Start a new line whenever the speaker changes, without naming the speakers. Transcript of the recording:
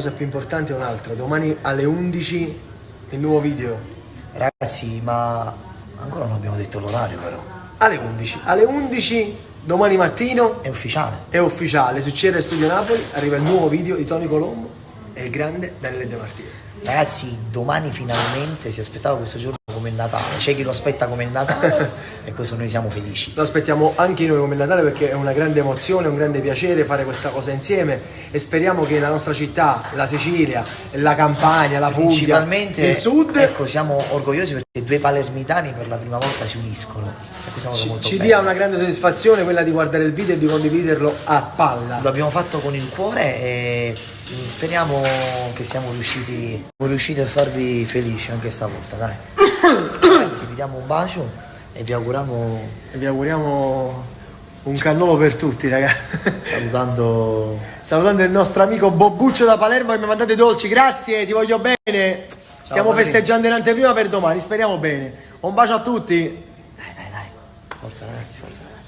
La cosa più importante è un'altra, domani alle 11 il nuovo video.
Ragazzi, ma ancora non abbiamo detto l'orario però.
Alle 11 domani mattino
È ufficiale.
è ufficiale, su CR Studio Napoli arriva il nuovo video di Tony Colombo e il grande Daniele De Martino.
Ragazzi, domani finalmente si aspettava questo giorno come il Natale. C'è chi lo aspetta come il Natale e questo noi siamo felici.
Lo aspettiamo anche noi come il Natale perché è una grande emozione, un grande piacere fare questa cosa insieme e speriamo che la nostra città, la Sicilia, la Campania, la Puglia,
Principalmente,
il Sud,
ecco, siamo orgogliosi perché due palermitani per la prima volta si uniscono. E questa è una cosa molto
ci
bella.
dia una grande soddisfazione quella di guardare il video e di condividerlo a palla.
Lo abbiamo fatto con il cuore e speriamo che siamo riusciti a farvi felici anche stavolta, dai. Ragazzi, vi diamo un bacio e vi auguriamo
Un cannolo per tutti, ragazzi.
salutando
il nostro amico Bobbuccio da Palermo che mi ha mandato i dolci. Grazie, ti voglio bene. Stiamo
padre.
festeggiando in anteprima per domani, speriamo bene. Un bacio a tutti.
Dai. Forza ragazzi, forza ragazzi.